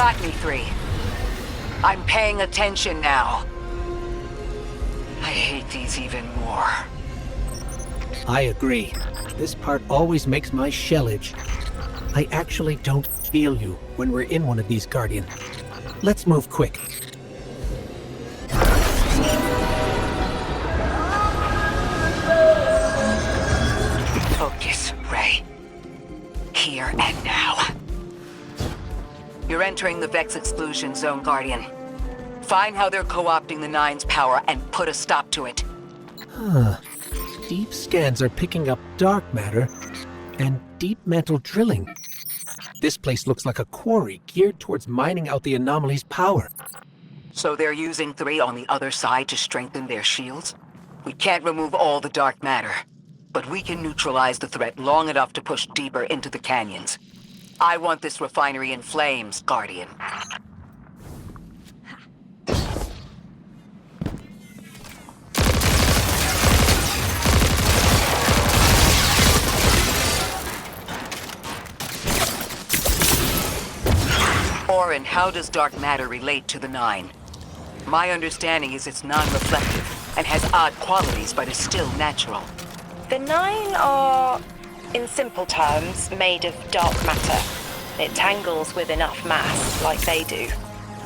got me, 3. I'm paying attention now. I hate these even more. I agree. This part always makes my shell itch. I actually don't feel you when we're in one of these, Guardian. Let's move quick. Focus, Ray. Here and now. You're entering the Vex exclusion zone, Guardian. Find how they're co-opting the Nine's power and put a stop to it. Deep scans are picking up dark matter and deep mantle drilling. This place looks like a quarry geared towards mining out the anomaly's power. So they're using 3 on the other side to strengthen their shields? We can't remove all the dark matter, but we can neutralize the threat long enough to push deeper into the canyons. I want this refinery in flames, Guardian. Orin, how does dark matter relate to the Nine? My understanding is it's non-reflective and has odd qualities, but is still natural. The Nine are, in simple terms, made of dark matter. It tangles with enough mass, like they do.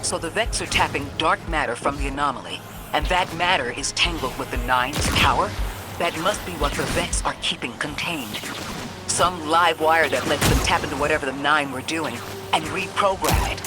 So the Vex are tapping dark matter from the anomaly, and that matter is tangled with the Nine's power? That must be what the Vex are keeping contained. Some live wire that lets them tap into whatever the Nine were doing and reprogram it.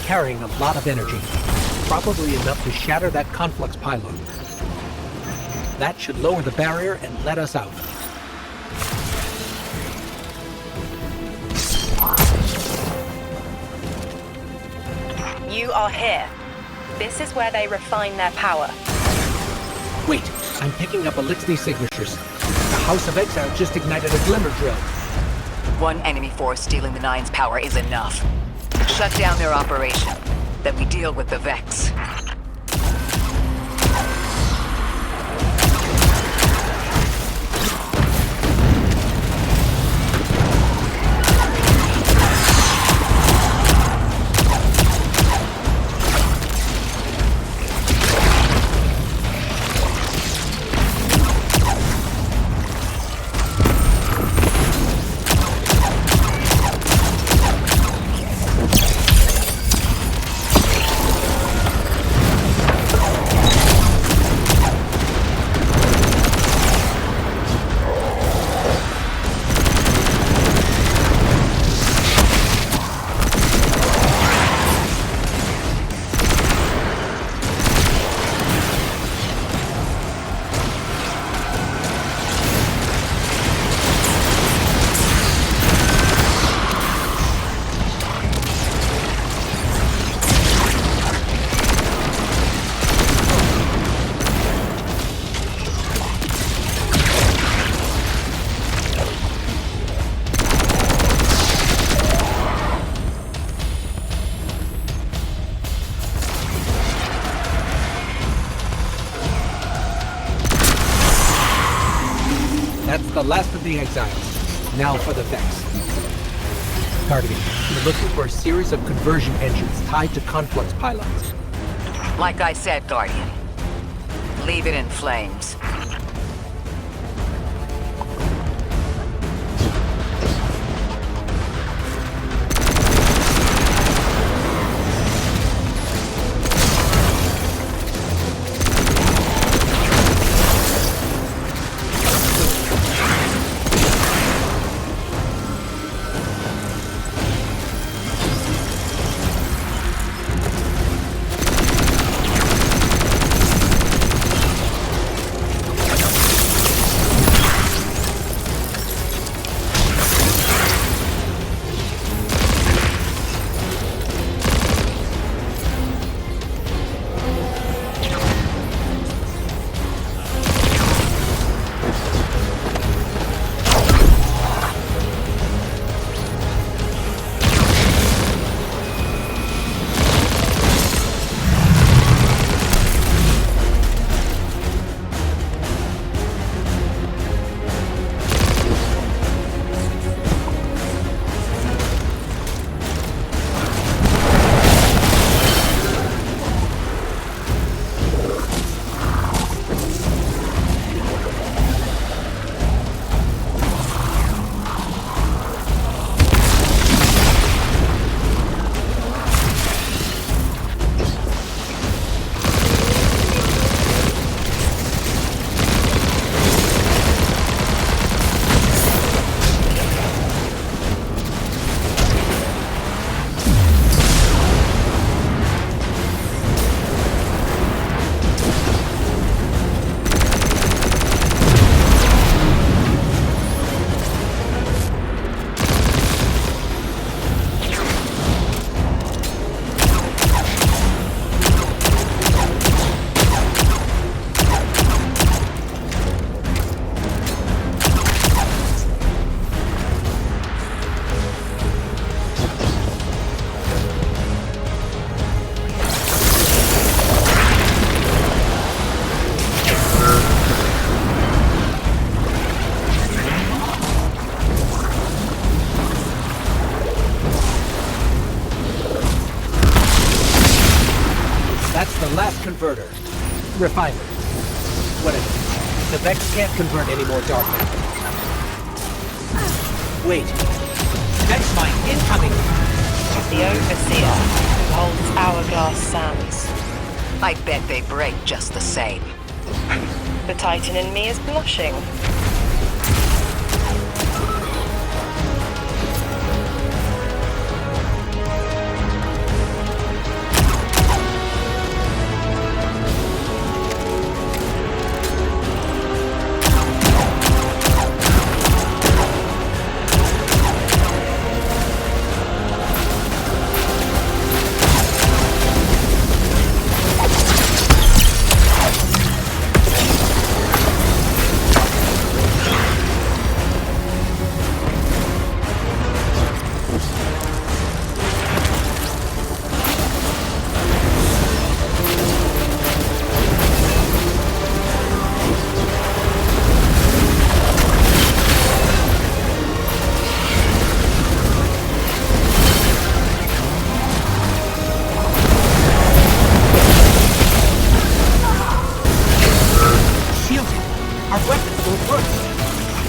Carrying a lot of energy, probably enough to shatter that conflux pylon. That should lower the barrier and let us out. You are here. This is where they refine their power. Wait, I'm picking up Elixni signatures. The House of Exile just ignited a glimmer drill. One enemy force stealing the Nine's power is enough. Shut down their operation. Then we deal with the Vex. That's the last of the exiles. Now for the Vex. Guardian, you're looking for a series of conversion engines tied to conflux pylons. Like I said, Guardian. Leave it in flames. converter. Refiner. Whatever. The Vex can't convert any more dark matter. Wait. Vex mine incoming! The Overseer, who holds Hourglass Sands. I bet they break just the same. The Titan in me is blushing.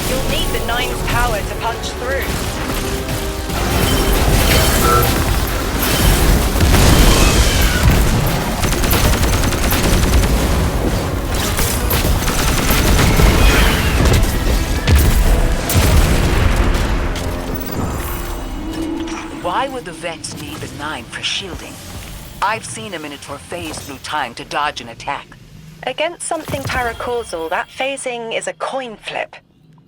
You'll need the Nine's power to punch through. Why would the Vex need the Nine for shielding? I've seen a Minotaur phase through time to dodge an attack. Against something paracausal, that phasing is a coin flip.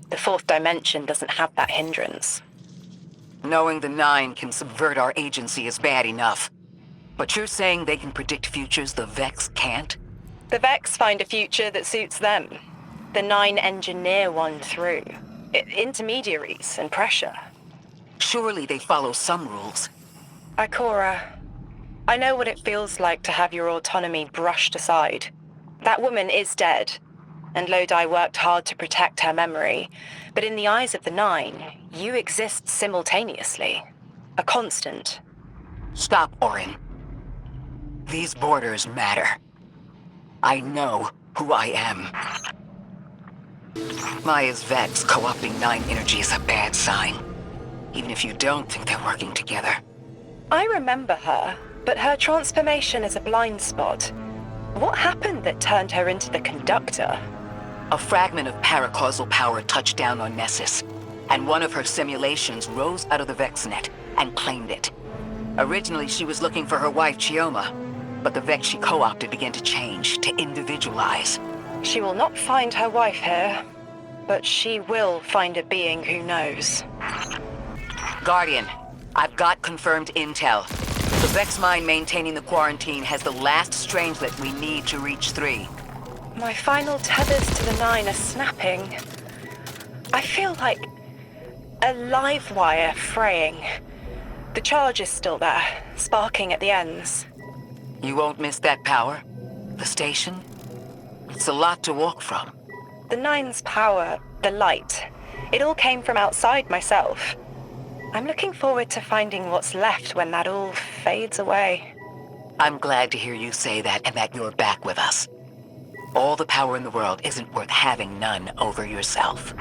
The fourth dimension doesn't have that hindrance. Knowing the Nine can subvert our agency is bad enough. But you're saying they can predict futures the Vex can't? The Vex find a future that suits them. The Nine engineer one through. Intermediaries and pressure. Surely they follow some rules. Ikora, I know what it feels like to have your autonomy brushed aside. That woman is dead, and Lodi worked hard to protect her memory. But in the eyes of the Nine, you exist simultaneously. A constant. Stop, Orin. These borders matter. I know who I am. Maya's Vex co-opting Nine energy is a bad sign. Even if you don't think they're working together. I remember her, but her transformation is a blind spot. What happened that turned her into the Conductor? A fragment of paracausal power touched down on Nessus, and one of her simulations rose out of the VexNet and claimed it. Originally, she was looking for her wife, Chioma, but the Vex she co-opted began to change, to individualize. She will not find her wife here, but she will find a being who knows. Guardian, I've got confirmed intel. The Vex mine maintaining the quarantine has the last strangelet we need to reach 3. My final tethers to the Nine are snapping. I feel like a live wire fraying. The charge is still there, sparking at the ends. You won't miss that power? The station? It's a lot to walk from. The Nine's power, the light, it all came from outside myself. I'm looking forward to finding what's left when that all fades away. I'm glad to hear you say that and that you're back with us. All the power in the world isn't worth having none over yourself.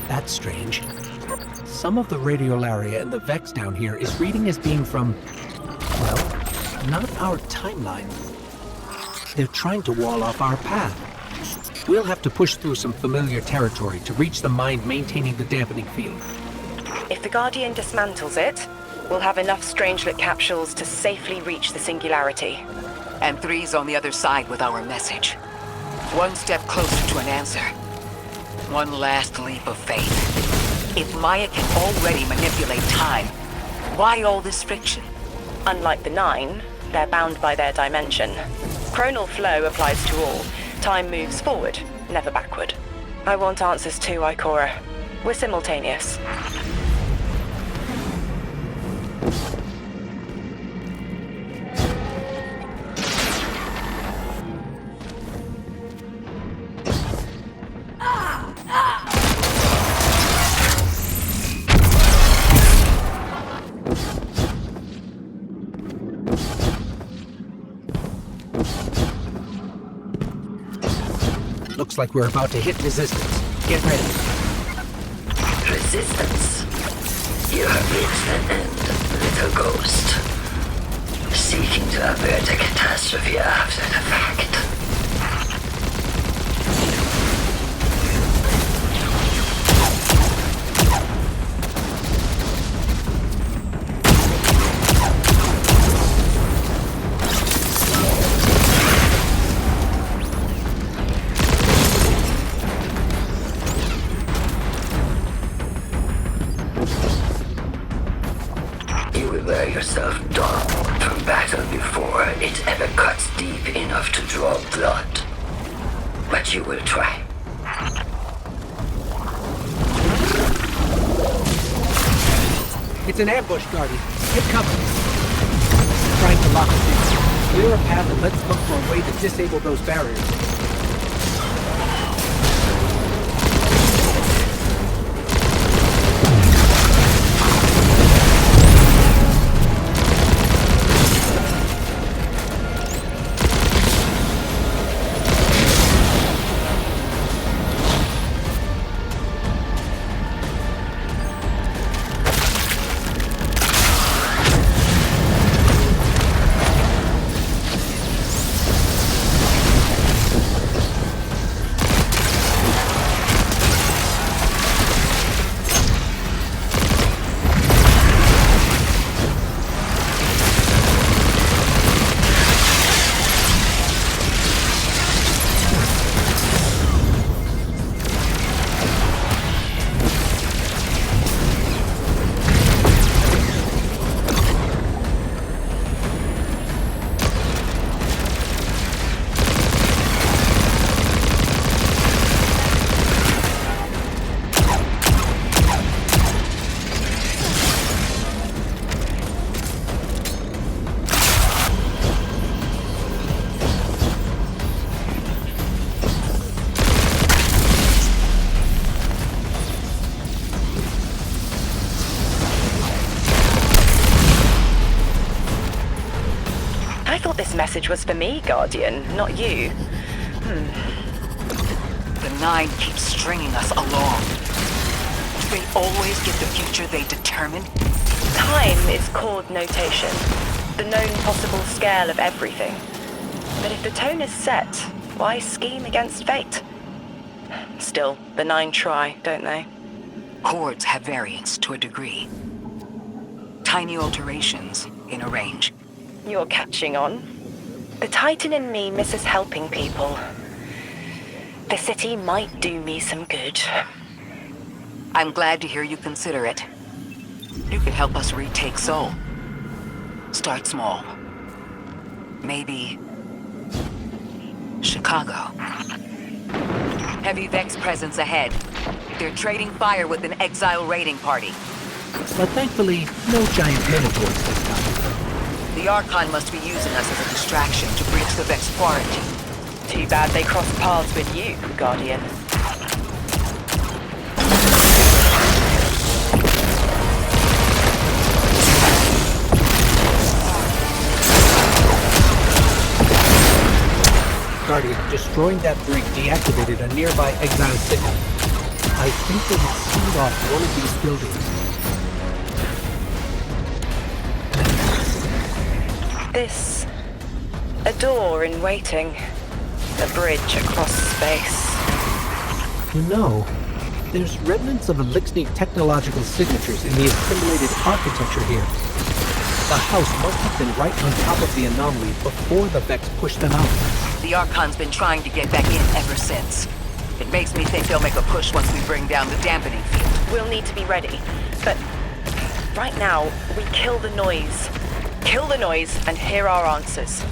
That's strange. Some of the radiolaria in the Vex down here is reading as being from, well, not our timeline. They're trying to wall off our path. We'll have to push through some familiar territory to reach the mind maintaining the dampening field. If the Guardian dismantles it, we'll have enough Strangelet capsules to safely reach the Singularity. And 3's on the other side with our message. One step closer to an answer. One last leap of faith. If Maya can already manipulate time, why all this friction? Unlike the Nine, they're bound by their dimension. Chronal flow applies to all. Time moves forward, never backward. I want answers too, Ikora. We're simultaneous. Looks like we're about to hit resistance. Get ready. Resistance. You have reached an end, little ghost. Seeking to avert a catastrophe after the fact. Wear yourself down from battle before it ever cuts deep enough to draw blood. But you will try. It's an ambush, Guardian. Get cover. Trying to lock us in. Clear a path and let's look for a way to disable those barriers. This message was for me, Guardian, not you. The Nine keeps stringing us along. Do they always get the future they determine? Time is chord notation, the known possible scale of everything. But if the tone is set, why scheme against fate? Still, the Nine try, don't they? Chords have variance to a degree. Tiny alterations in a range. You're catching on. The Titan in me misses helping people. The city might do me some good. I'm glad to hear you consider it. You could help us retake Seoul. Start small. Maybe Chicago. Heavy Vex presence ahead. They're trading fire with an exile raiding party. But thankfully, no giant minotaurs this time. The Archon must be using us as a distraction to breach the Vex quarantine. Too bad they crossed paths with you, Guardian. Guardian, destroying that brig deactivated a nearby exile signal. I think they will shoot off one of these buildings. This... a door in waiting. A bridge across space. You know, there's remnants of Elixir technological signatures in the assimilated architecture here. The house must have been right on top of the anomaly before the Vex pushed them out. The Archon's been trying to get back in ever since. It makes me think they'll make a push once we bring down the dampening field. We'll need to be ready. But right now, we kill the noise. Kill the noise and hear our answers.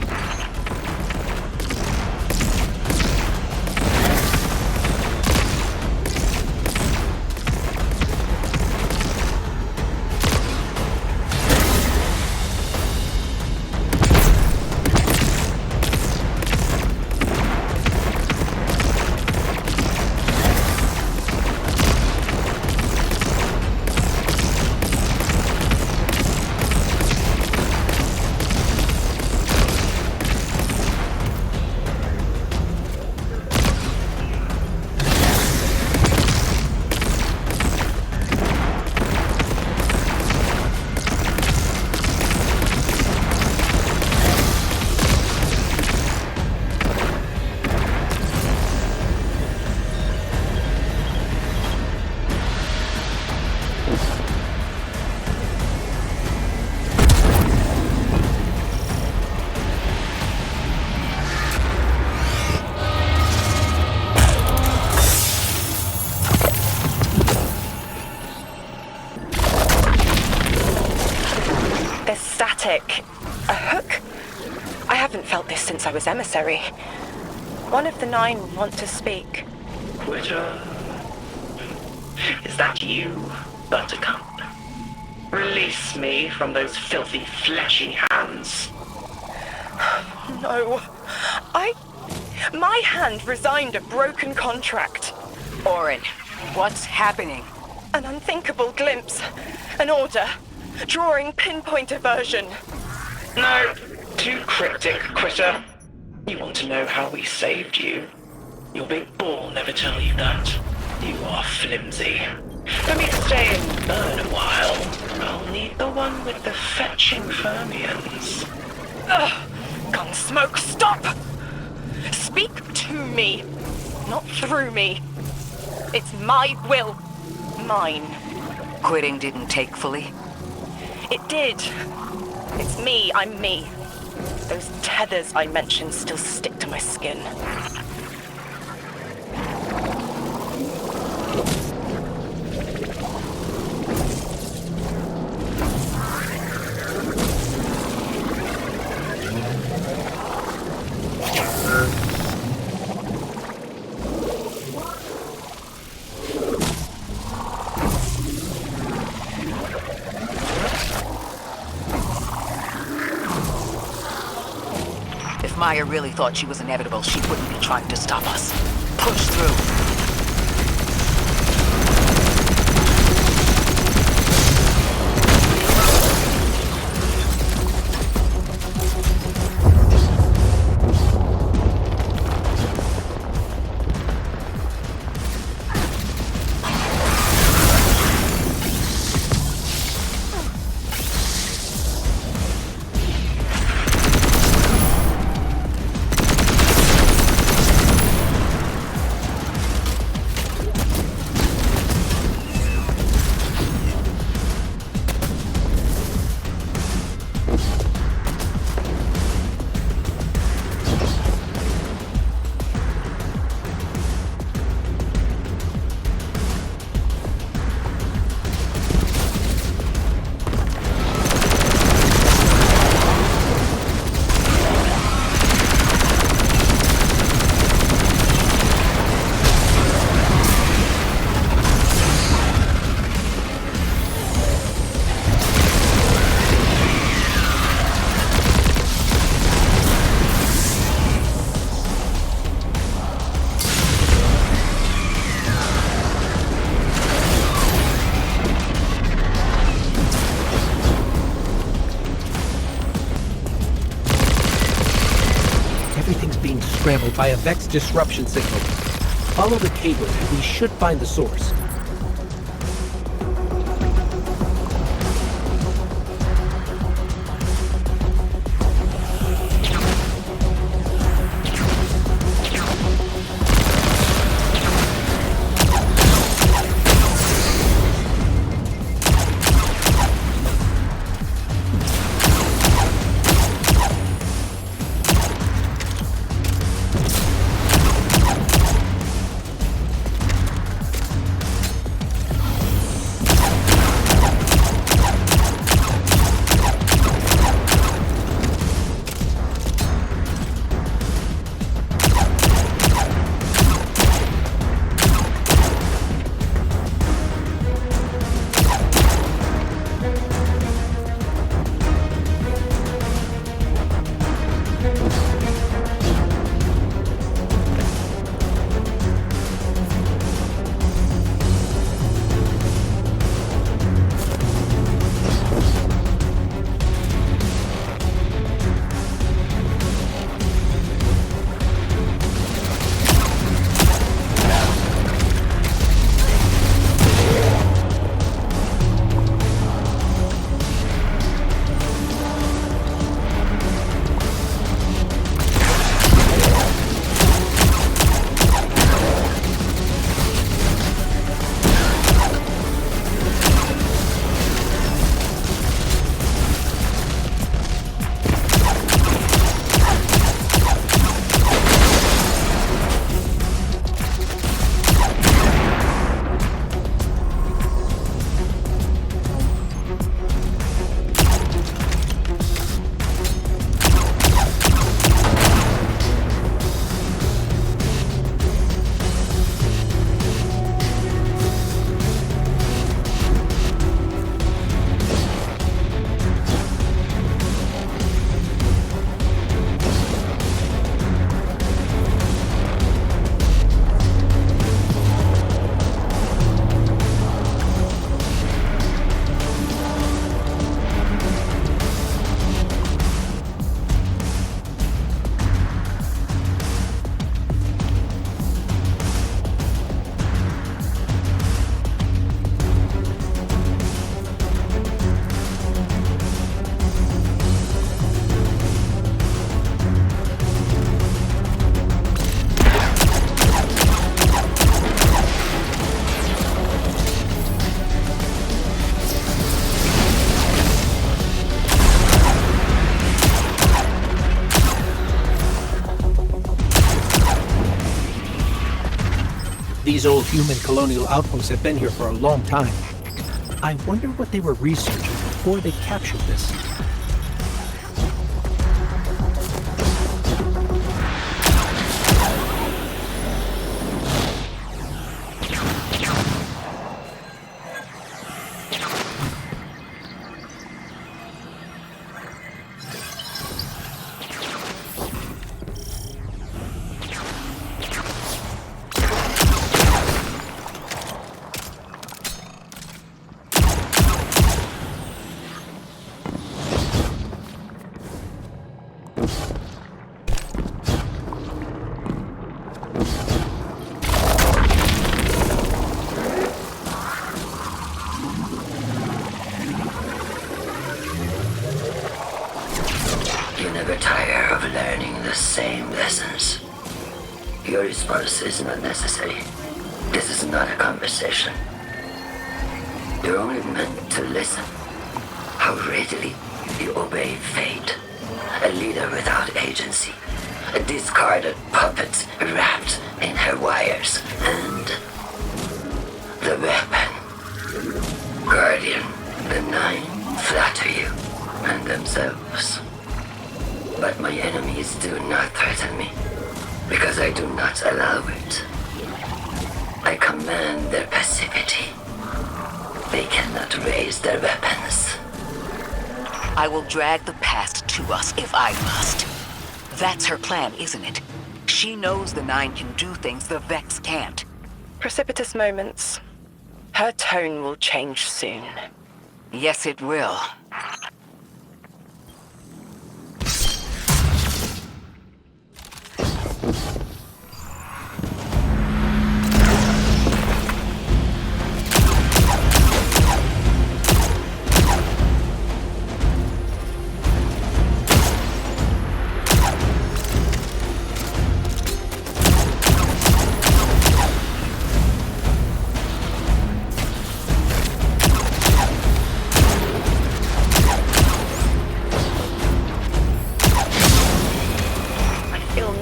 haven't felt this since I was emissary. One of the 9 wants to speak. Quitter. Is that you, Buttercup? Release me from those filthy, fleshy hands. No. My hand resigned a broken contract. Orin, what's happening? An unthinkable glimpse. An order. Drawing pinpoint aversion. No, too cryptic, Quitter. You want to know how we saved you? Your big ball never tell you that. You are flimsy. For me to stay and burn a while, I'll need the one with the fetching fermions. Ugh! Gunsmoke, stop! Speak to me, not through me. It's my will. Mine. Quitting didn't take fully? It did. It's me, I'm me. Those tethers I mentioned still stick to my skin. If Maya really thought she was inevitable, she wouldn't be trying to stop us. Push through. Everything's being scrambled by a Vex disruption signal. Follow the cable and we should find the source. These old human colonial outposts have been here for a long time. I wonder what they were researching before they captured this. You never tire of learning the same lessons. Your response is not necessary. This is not a conversation. You're only meant to listen. How readily you obey fate. A leader without agency. A discarded puppet wrapped in her wires. And the weapon. Guardian, the Nine flatter you and themselves. But my enemies do not threaten me, because I do not allow it. I command their passivity. They cannot raise their weapons. I will drag the past to us if I must. That's her plan, isn't it? She knows the Nine can do things the Vex can't. Precipitous moments. Her tone will change soon. Yes, it will.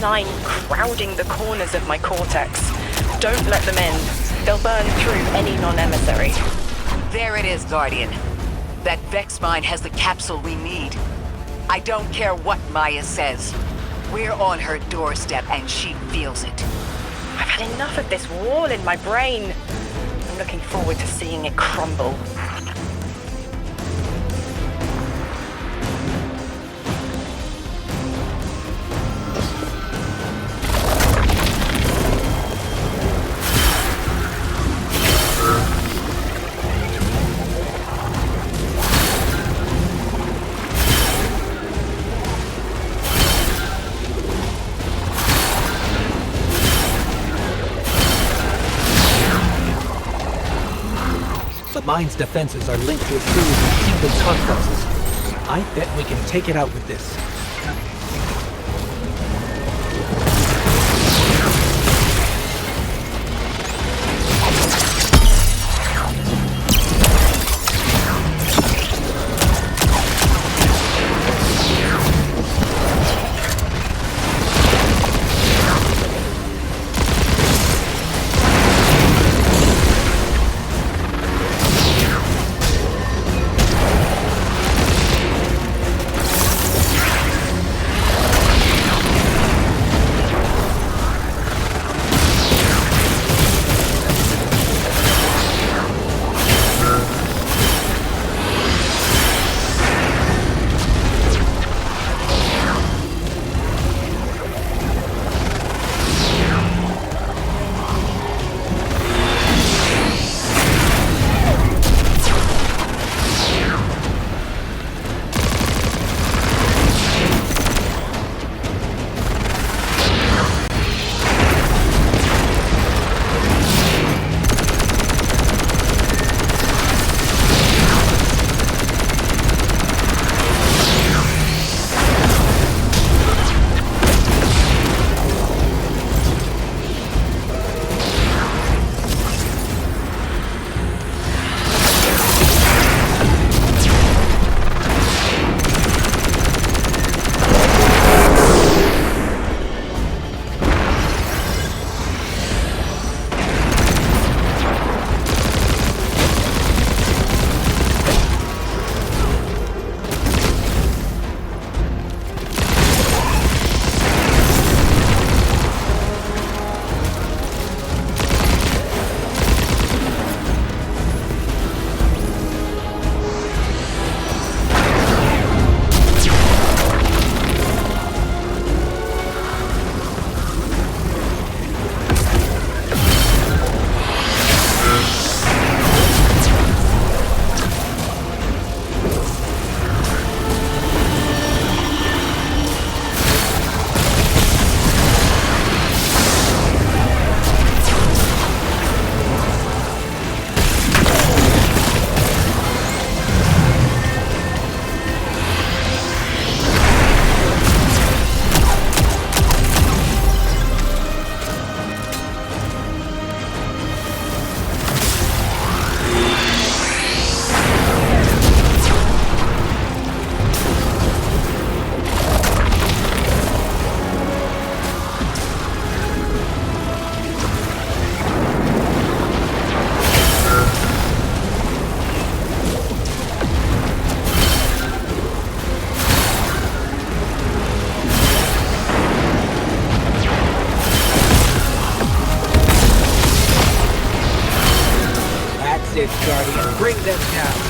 Nine crowding the corners of my cortex. Don't let them in. They'll burn through any non-emissary. There it is, Guardian. That Vex mine has the capsule we need. I don't care what Maya says. We're on her doorstep and she feels it. I've had enough of this wall in my brain. I'm looking forward to seeing it crumble. The mine's defenses are linked to a series of kingdom complexes. I bet we can take it out with this. it, Guardian. Bring them down.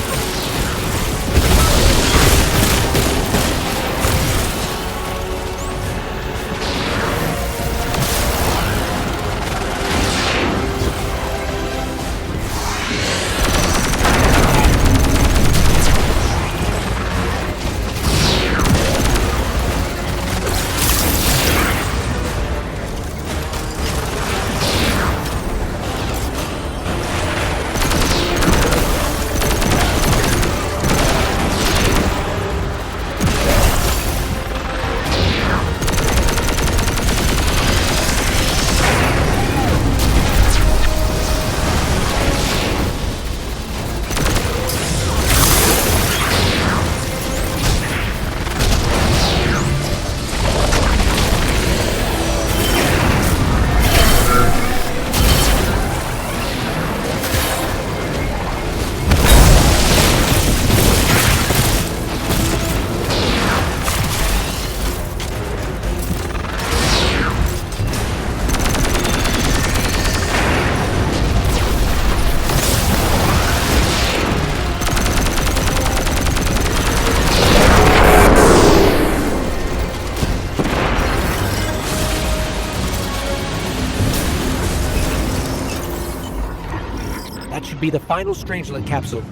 That should be the final Strangelet capsule.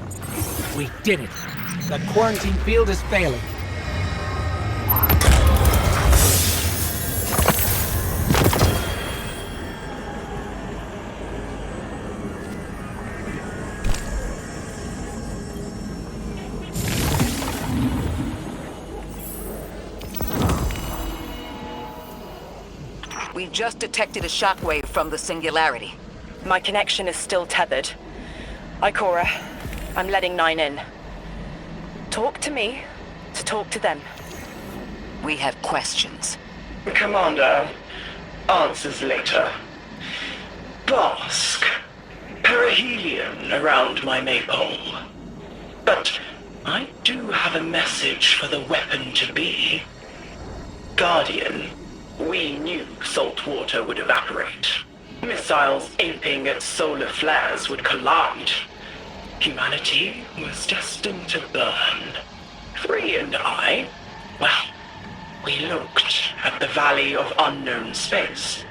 We did it. The quarantine field is failing. We just detected a shockwave from the Singularity. My connection is still tethered. Ikora, I'm letting 9 in. Talk to me to talk to them. We have questions. Commander, answers later. Bosk, perihelion around my maypole. But I do have a message for the weapon-to-be. Guardian, we knew salt water would evaporate. Missiles aiming at solar flares would collide. Humanity was destined to burn. Free and I, well, we looked at the Valley of Unknown Space.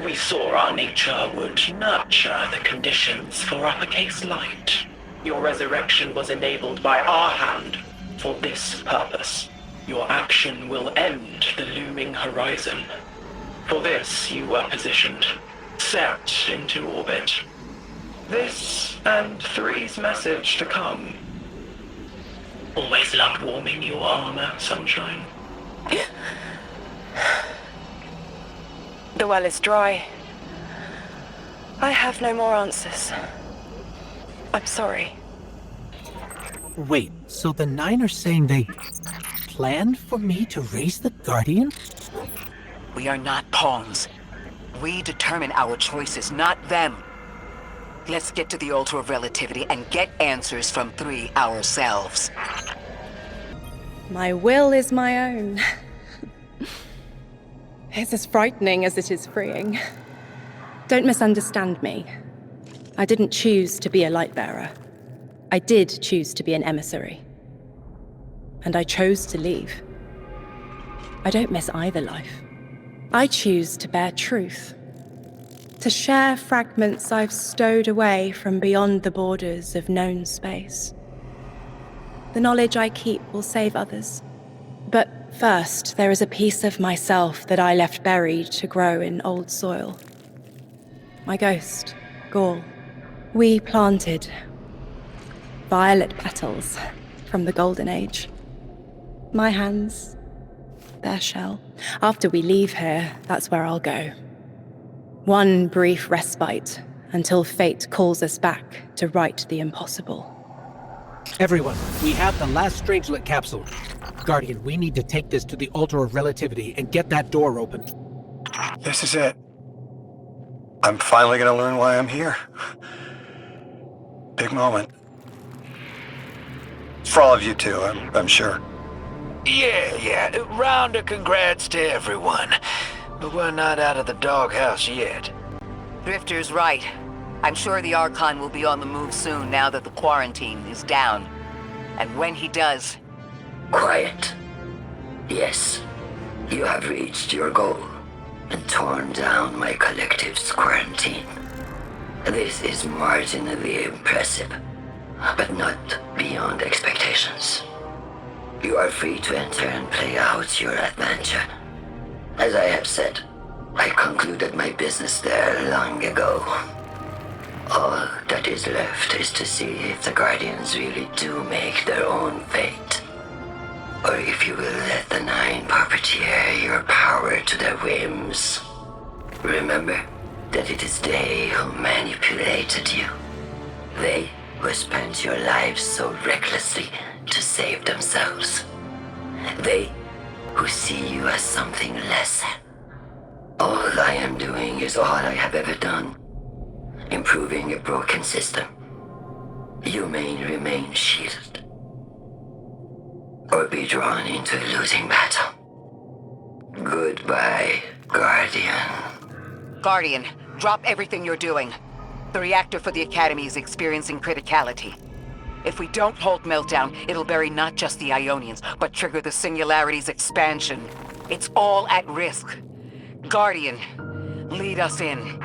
We saw our nature would nurture the conditions for uppercase light. Your resurrection was enabled by our hand for this purpose. Your action will end the looming horizon. For this you were positioned, set into orbit. This and 3's message to come. Always loved warming your armor, Sunshine. The well is dry. I have no more answers. I'm sorry. Wait, so the 9 are saying they planned for me to raise the Guardian? We are not pawns. We determine our choices, not them. Let's get to the Altar of Relativity and get answers from 3 ourselves. My will is my own. It's as frightening as it is freeing. Don't misunderstand me. I didn't choose to be a Lightbearer. I did choose to be an emissary. And I chose to leave. I don't miss either life. I choose to bear truth. To share fragments I've stowed away from beyond the borders of known space. The knowledge I keep will save others. But first, there is a piece of myself that I left buried to grow in old soil. My ghost, Gaul. We planted violet petals from the Golden Age. My hands, their shell. After we leave here, that's where I'll go. One brief respite until fate calls us back to right the impossible. Everyone, we have the last Strangelet capsule. Guardian, we need to take this to the Altar of Relativity and get that door open. This is it. I'm finally gonna learn why I'm here. Big moment. For all of you too, I'm sure. Yeah. Round of congrats to everyone. But we're not out of the doghouse yet. Drifter's right. I'm sure the Archon will be on the move soon now that the quarantine is down. And when he does... Quiet. Yes, you have reached your goal and torn down my collective's quarantine. This is marginally impressive, but not beyond expectations. You are free to enter and play out your adventure. As I have said, I concluded my business there long ago. All that is left is to see if the Guardians really do make their own fate. Or if you will let the Nine puppeteer your power to their whims. Remember that it is they who manipulated you. They who spent your lives so recklessly to save themselves. They who see you as something less. All I am doing is all I have ever done. Improving a broken system. You may remain shielded. Or be drawn into a losing battle. Goodbye, Guardian. Guardian, drop everything you're doing. The reactor for the Academy is experiencing criticality. If we don't hold Meltdown, it'll bury not just the Ionians, but trigger the Singularity's expansion. It's all at risk. Guardian, lead us in.